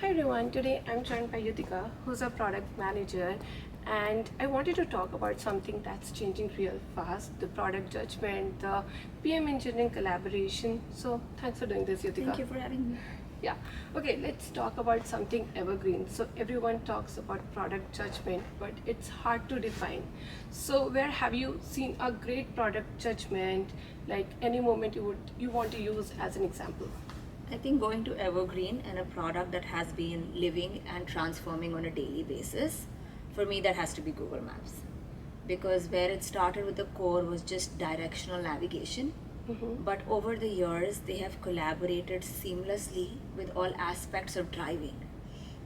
Hi everyone, today I'm joined by Yutika, who's a product manager, and I wanted to talk about something that's changing real fast, the product judgment, the PM engineering collaboration. So thanks for doing this, Yutika. Thank you for having me. Yeah. Okay, let's talk about something evergreen. So everyone talks about product judgment, but it's hard to define. So where have you seen a great product judgment, like any moment you want to use as an example? I think going to evergreen and a product that has been living and transforming on a daily basis, for me that has to be Google Maps. Because where it started with the core was just directional navigation. But over the years, they have collaborated seamlessly with all aspects of driving,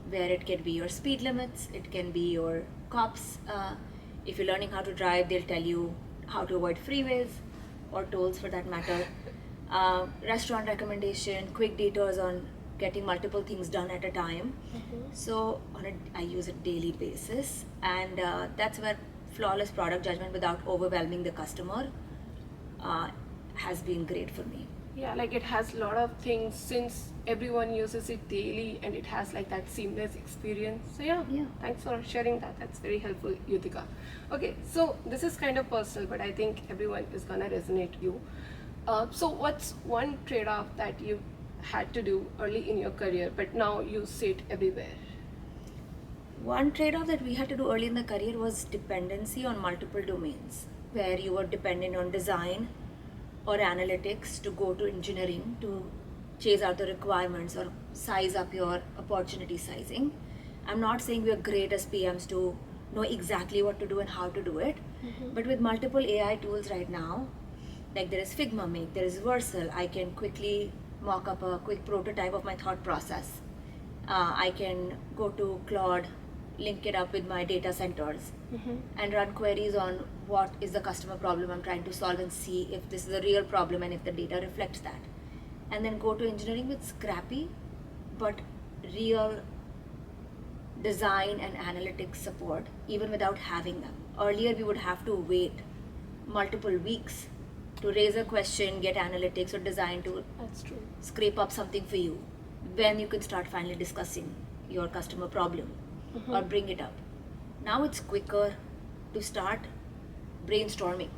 where it can be your speed limits, it can be your cops. If you're learning how to drive, they'll tell you how to avoid freeways or tolls for that matter. Restaurant recommendation, quick detours on getting multiple things done at a time. So I use it daily basis, and that's where flawless product judgment without overwhelming the customer has been great for me. Yeah, like it has a lot of things since everyone uses it daily and it has like that seamless experience. So yeah, thanks for sharing that. That's very helpful, Yutika. Okay, so this is kind of personal, but I think everyone is gonna resonate with you. So what's one trade-off that you had to do early in your career, but now you see it everywhere? One trade-off that we had to do early in the career was dependency on multiple domains, where you were dependent on design or analytics to go to engineering to chase out the requirements or size up your opportunity sizing. I'm not saying we are great as PMs to know exactly what to do and how to do it, but with multiple AI tools right now, like there is Figma Make, there is Versal, I can quickly mock up a quick prototype of my thought process. I can go to Claude, link it up with my data centers, and run queries on what is the customer problem I'm trying to solve and see if this is a real problem and if the data reflects that. And then go to engineering with scrappy but real design and analytics support, even without having them. Earlier we would have to wait multiple weeks to raise a question, get analytics or design to scrape up something for you, when you can start finally discussing your customer problem or bring it up. Now it's quicker to start brainstorming,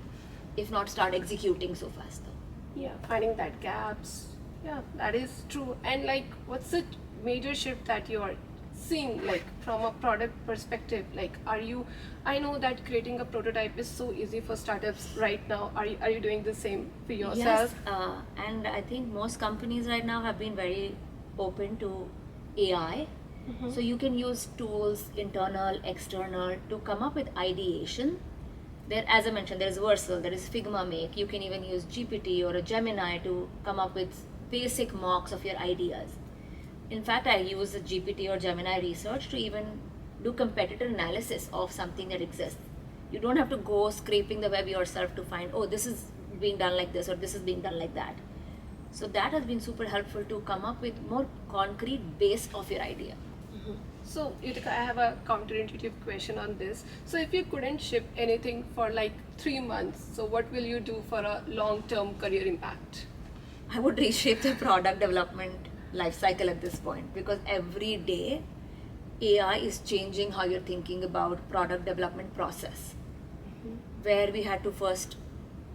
if not start executing so fast though. Yeah, finding that gaps. Yeah, that is true. And like, what's the major shift that you are seeing, like from a product perspective? Like, I know that creating a prototype is so easy for startups right now. Are you doing the same for yourself? Yes, and I think most companies right now have been very open to AI. So you can use tools, internal, external, to come up with ideation. There, as I mentioned, there is Versal, there is Figma Make. You can even use GPT or a Gemini to come up with basic mocks of your ideas. In fact, I use a GPT or Gemini research to even do competitor analysis of something that exists. You don't have to go scraping the web yourself to find, oh, this is being done like this or this is being done like that. So that has been super helpful to come up with more concrete base of your idea. So Yutika, I have a counterintuitive question on this. So if you couldn't ship anything for like 3 months, so what will you do for a long-term career impact? I would reshape the product development life cycle at this point, because every day AI is changing how you're thinking about product development process. Where we had to first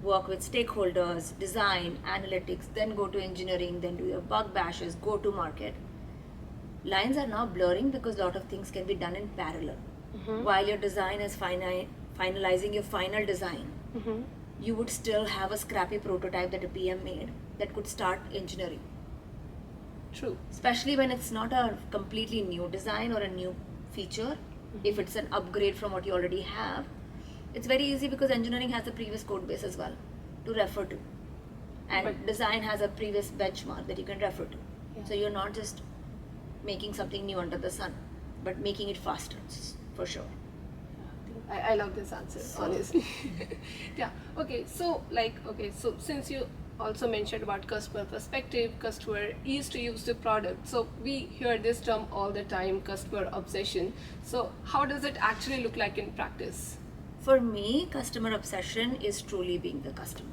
work with stakeholders, design, analytics, then go to engineering, then do your bug bashes, go to market. Lines are now blurring because a lot of things can be done in parallel. While your design is finalizing your final design, you would still have a scrappy prototype that a PM made that could start engineering. True. Especially when it's not a completely new design or a new feature. If it's an upgrade from what you already have, it's very easy because engineering has a previous code base as well to refer to. And design has a previous benchmark that you can refer to. So you're not just making something new under the sun, but making it faster, for sure. I love this answer, honestly. Yeah. Okay. So so since you also mentioned about customer perspective, customer ease to use the product. So we hear this term all the time, customer obsession. So how does it actually look like in practice? For me, customer obsession is truly being the customer.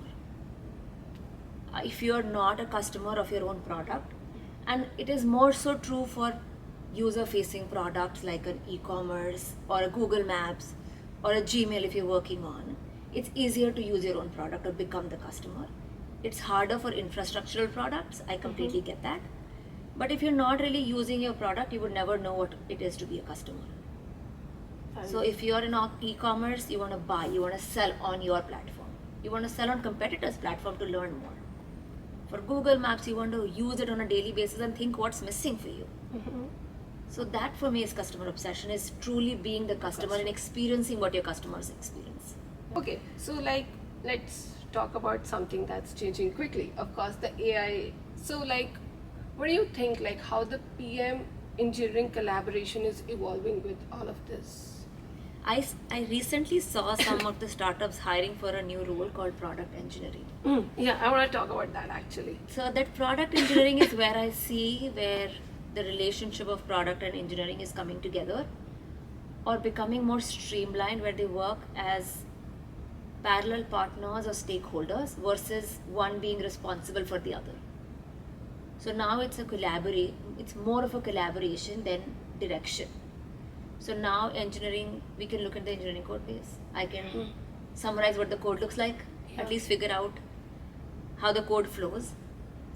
If you're not a customer of your own product, and it is more so true for user-facing products like an e-commerce or a Google Maps or a Gmail if you're working on, it's easier to use your own product or become the customer. It's harder for infrastructural products. I completely get that. But if you're not really using your product, you would never know what it is to be a customer. So if you're in e-commerce, you want to buy, you want to sell on your platform. You want to sell on competitors' platform to learn more. For Google Maps, you want to use it on a daily basis and think what's missing for you. So that for me is customer obsession, is truly being the customer and experiencing what your customers experience. Okay, so like let's talk about something that's changing quickly. Of course, the AI. So like, what do you think, like how the PM engineering collaboration is evolving with all of this? I recently saw some of the startups hiring for a new role called product engineering. Yeah, I want to talk about that actually. So that product engineering is where I see where the relationship of product and engineering is coming together or becoming more streamlined, where they work as parallel partners or stakeholders versus one being responsible for the other. So now it's more of a collaboration than direction. So now engineering, we can look at the engineering code base. I can summarize what the code looks like, at least figure out how the code flows.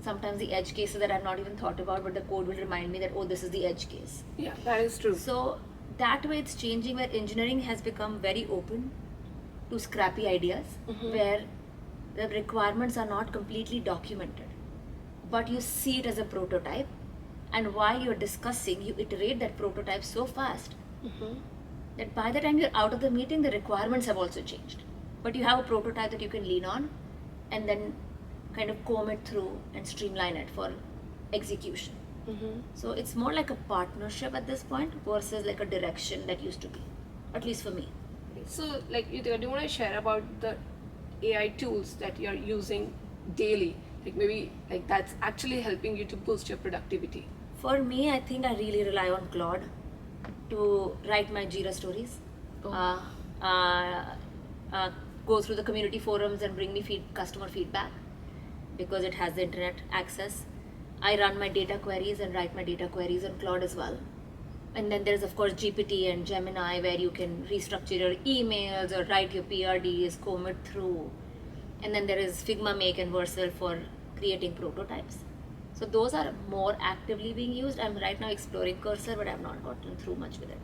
Sometimes the edge cases that I've not even thought about, but the code will remind me that, oh, this is the edge case. Yeah, that is true. So that way it's changing, where engineering has become very open to scrappy ideas, where the requirements are not completely documented, but you see it as a prototype, and while you're discussing, you iterate that prototype so fast that by the time you're out of the meeting, the requirements have also changed. But you have a prototype that you can lean on and then kind of comb it through and streamline it for execution. So it's more like a partnership at this point versus like a direction that used to be, at least for me. So like, do you want to share about the AI tools that you're using daily? Like maybe like that's actually helping you to boost your productivity. For me, I think I really rely on Claude to write my Jira stories, go through the community forums and bring me customer feedback because it has the internet access. I run my data queries and write my data queries on Claude as well. And then there's of course GPT and Gemini, where you can restructure your emails or write your PRDs, comb it through. And then there is Figma, Make and Vercel for creating prototypes. So those are more actively being used. I'm right now exploring Cursor, but I've not gotten through much with it.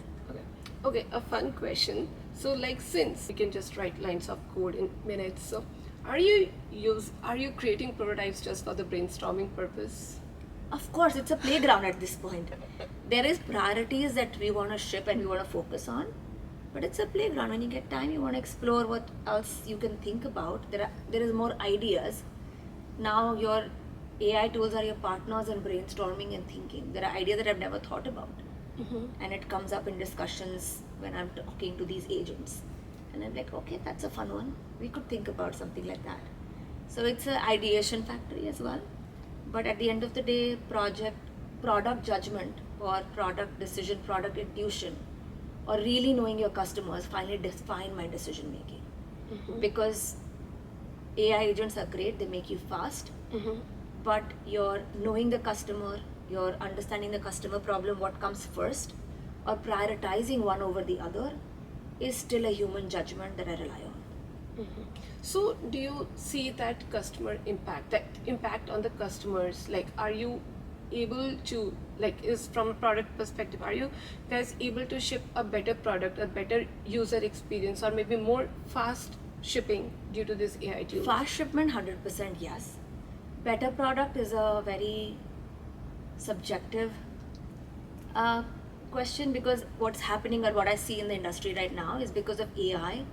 Okay, a fun question. So like, since you can just write lines of code in minutes, so are you creating prototypes just for the brainstorming purpose? Of course, it's a playground at this point. There is priorities that we want to ship and we want to focus on, but it's a playground. When you get time, you want to explore what else you can think about. There is more ideas. Now your AI tools are your partners in brainstorming and thinking. There are ideas that I've never thought about. And it comes up in discussions when I'm talking to these agents. And I'm like, okay, that's a fun one. We could think about something like that. So it's an ideation factory as well. But at the end of the day, product judgment or product decision, product intuition, or really knowing your customers finally define my decision making. Because AI agents are great, they make you fast. But you're knowing the customer, you're understanding the customer problem, what comes first, or prioritizing one over the other is still a human judgment that I rely on. So do you see that impact on the customers? Like, are you able to, like, is from a product perspective, are you guys able to ship a better product, a better user experience, or maybe more fast shipping due to this AI tool? Fast shipment, 100% yes. Better product is a very subjective question, because what's happening or what I see in the industry right now is because of AI,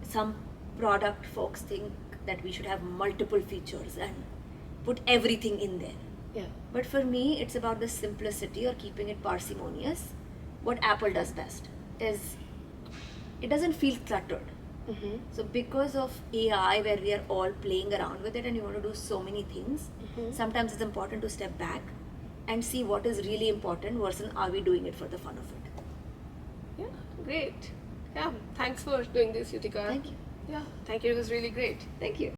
some product folks think that we should have multiple features and put everything in there. Yeah. But for me, it's about the simplicity or keeping it parsimonious. What Apple does best is it doesn't feel cluttered. So because of AI, where we are all playing around with it and you want to do so many things, sometimes it's important to step back and see what is really important versus are we doing it for the fun of it. Yeah, great. Yeah, thanks for doing this, Yutika. Thank you. Yeah, thank you. It was really great. Thank you.